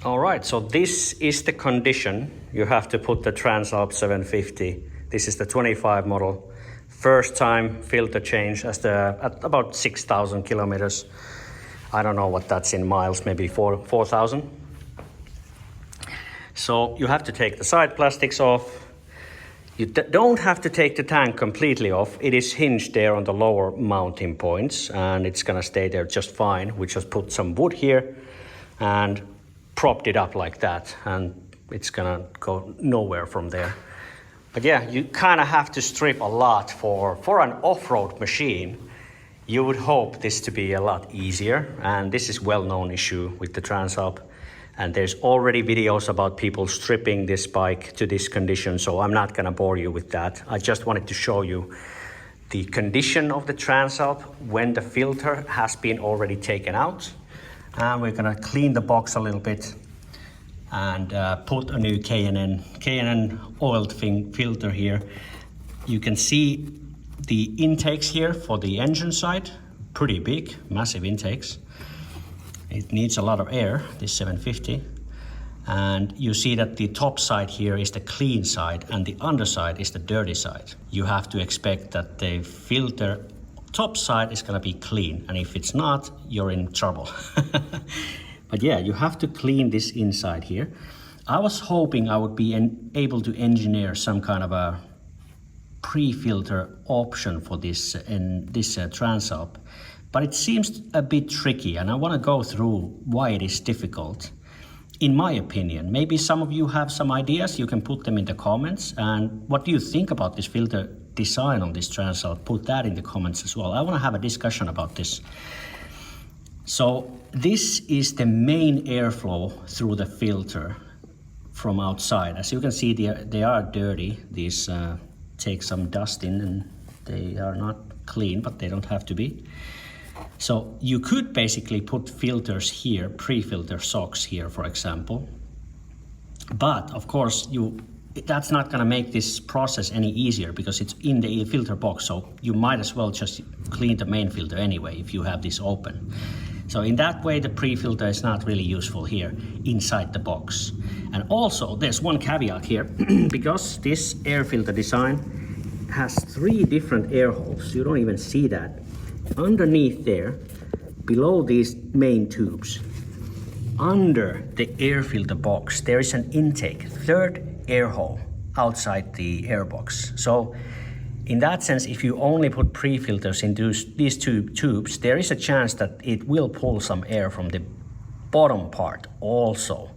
All right, so this is the condition you have to put the Transalp 750. This is the 25 model. First time filter change at about 6,000 kilometers. I don't know what that's in miles, maybe 4,000. So you have to take the side plastics off. You don't have to take the tank completely off. It is hinged there on the lower mounting points and it's gonna stay there just fine. We just put some wood here and propped it up like that, and it's gonna go nowhere from there. But yeah, you kind of have to strip a lot for an off-road machine. You would hope this to be a lot easier, and this is well-known issue with the Transalp. And there's already videos about people stripping this bike to this condition, so I'm not gonna bore you with that. I just wanted to show you the condition of the Transalp when the filter has been already taken out. And we're gonna clean the box a little bit and put a new K&N Oiled Filter here. You can see the intakes here for the engine side, pretty big, massive intakes. It needs a lot of air, this 750. And you see that the top side here is the clean side and the underside is the dirty side. You have to expect that the filter top side is gonna be clean, and if it's not, you're in trouble. But yeah, you have to clean this inside here. I was hoping I would be able to engineer some kind of a pre-filter option for this Transalp, but it seems a bit tricky, and I want to go through why it is difficult. In my opinion, maybe some of you have some ideas, you can put them in the comments. And what do you think about this filter design on this Transalp? Put that in the comments as well. I want to have a discussion about this. So this is the main airflow through the filter from outside. As you can see, they are dirty. These take some dust in and they are not clean, but they don't have to be. So you could basically put filters here, pre-filter socks here, for example. But of course, that's not gonna make this process any easier because it's in the filter box. So you might as well just clean the main filter anyway if you have this open. So in that way, the pre-filter is not really useful here inside the box. And also there's one caveat here because this air filter design has 3 different air holes. You don't even see that. Underneath there, below these main tubes, under the air filter box, there is an intake, 3rd air hole outside the airbox. So in that sense, if you only put pre-filters in these 2 tubes, there is a chance that it will pull some air from the bottom part also.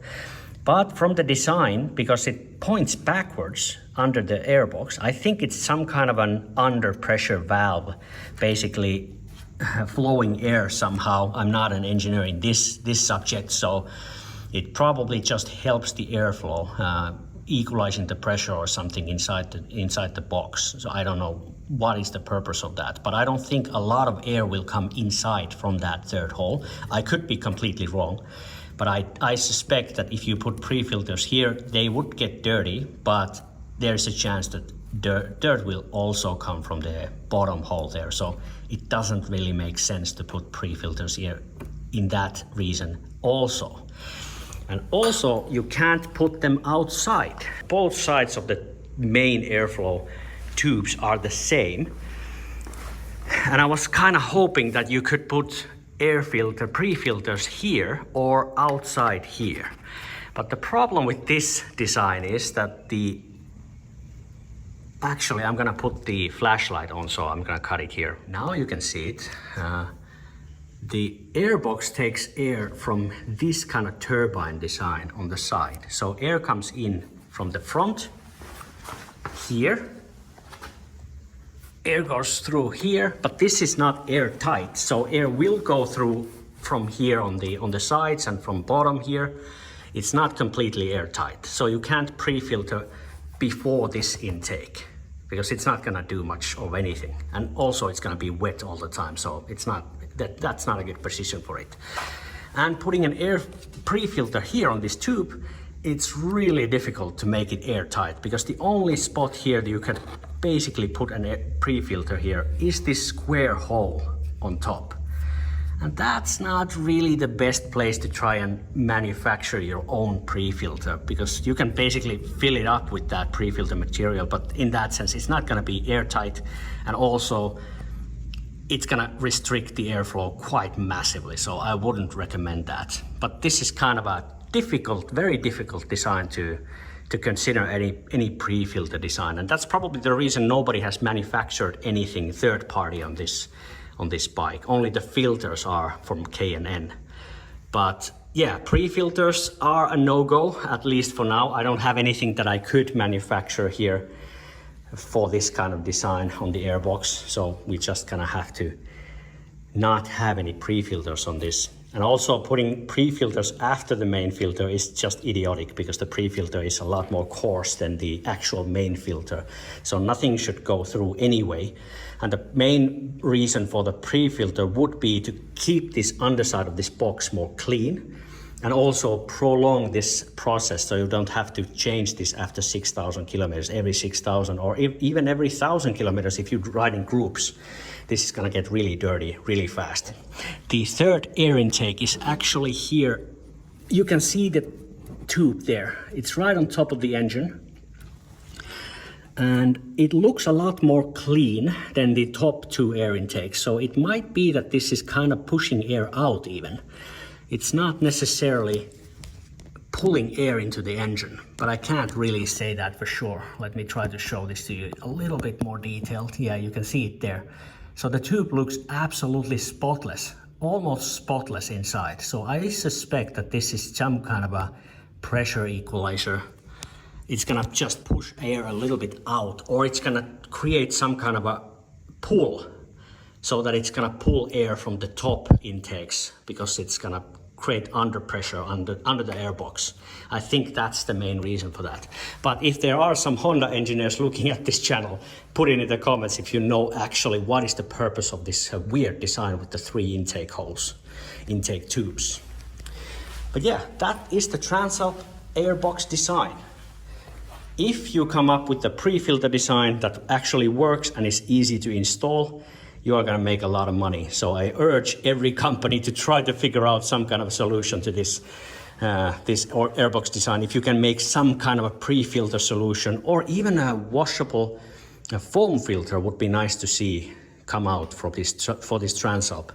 But from the design, because it points backwards under the airbox, I think it's some kind of an under pressure valve, basically flowing air somehow. I'm not an engineer in this subject, so it probably just helps the airflow, equalizing the pressure or something inside the box. So I don't know what is the purpose of that, but I don't think a lot of air will come inside from that 3rd hole. I could be completely wrong, but I suspect that if you put pre-filters here, they would get dirty, but there's a chance that dirt will also come from the bottom hole there. So it doesn't really make sense to put pre-filters here in that reason also. And also you can't put them outside. Both sides of the main airflow tubes are the same. And I was kind of hoping that you could put air filter pre-filters here or outside here. But the problem with this design is that actually, I'm gonna put the flashlight on, so I'm gonna cut it here. Now you can see it. The airbox takes air from this kind of turbine design on the side. So air comes in from the front here. Air goes through here, but this is not airtight. So air will go through from here on the sides and from bottom here. It's not completely airtight. So you can't pre-filter before this intake because it's not gonna do much of anything. And also it's gonna be wet all the time. So that's not a good position for it. And putting an air pre-filter here on this tube, it's really difficult to make it airtight because the only spot here that you can basically put an pre-filter here is this square hole on top. And that's not really the best place to try and manufacture your own pre-filter, because you can basically fill it up with that pre-filter material, but in that sense it's not going to be airtight, and also it's going to restrict the airflow quite massively, so I wouldn't recommend that. But this is kind of a difficult, very difficult design to consider any pre-filter design, and that's probably the reason nobody has manufactured anything third party on this bike. Only the filters are from K&N. But yeah, pre-filters are a no-go, at least for now. I don't have anything that I could manufacture here for this kind of design on the Airbox, so we just gonna have to not have any pre-filters on this. And also putting pre-filters after the main filter is just idiotic, because the pre-filter is a lot more coarse than the actual main filter. So nothing should go through anyway. And the main reason for the pre-filter would be to keep this underside of this box more clean, and also prolong this process, so you don't have to change this after 6,000 kilometers, every 6,000, or even every 1,000 kilometers if you ride in groups. This is gonna get really dirty really fast. The third air intake is actually here. You can see the tube there. It's right on top of the engine. And it looks a lot more clean than the top two air intakes. So it might be that this is kind of pushing air out even. It's not necessarily pulling air into the engine, but I can't really say that for sure. Let me try to show this to you a little bit more detailed. Yeah, you can see it there. So the tube looks absolutely spotless, almost spotless inside. So I suspect that this is some kind of a pressure equalizer. It's gonna just push air a little bit out, or it's gonna create some kind of a pull, so that it's gonna pull air from the top intakes, because it's gonna create under pressure under the airbox. I think that's the main reason for that. But if there are some Honda engineers looking at this channel, put it in the comments if you know actually what is the purpose of this weird design with the 3 intake holes, intake tubes. But yeah, that is the Transalp Airbox design. If you come up with a pre-filter design that actually works and is easy to install, you are going to make a lot of money. So I urge every company to try to figure out some kind of solution to this Airbox design. If you can make some kind of a pre-filter solution, or even a washable foam filter, would be nice to see come out for this Transalp.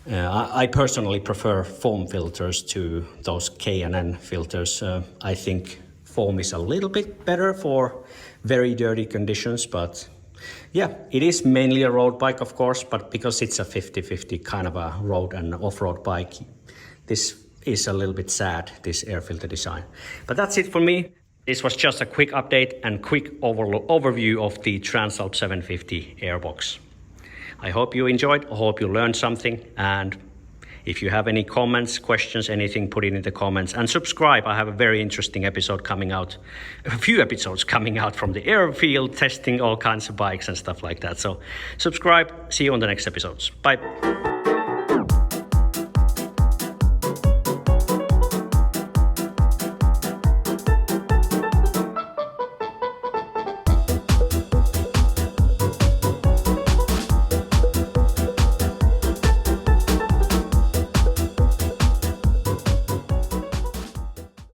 I personally prefer foam filters to those K&N filters. I think foam is a little bit better for very dirty conditions, but yeah, it is mainly a road bike, of course, but because it's a 50-50 kind of a road and off-road bike, this is a little bit sad, this air filter design. But that's it for me. This was just a quick update and quick overview of the Transalp 750 Airbox. I hope you enjoyed, I hope you learned something, and if you have any comments, questions, anything, put it in the comments, and subscribe. I have a very interesting episode coming out, a few episodes coming out from the airfield, testing all kinds of bikes and stuff like that. So subscribe, see you on the next episodes. Bye.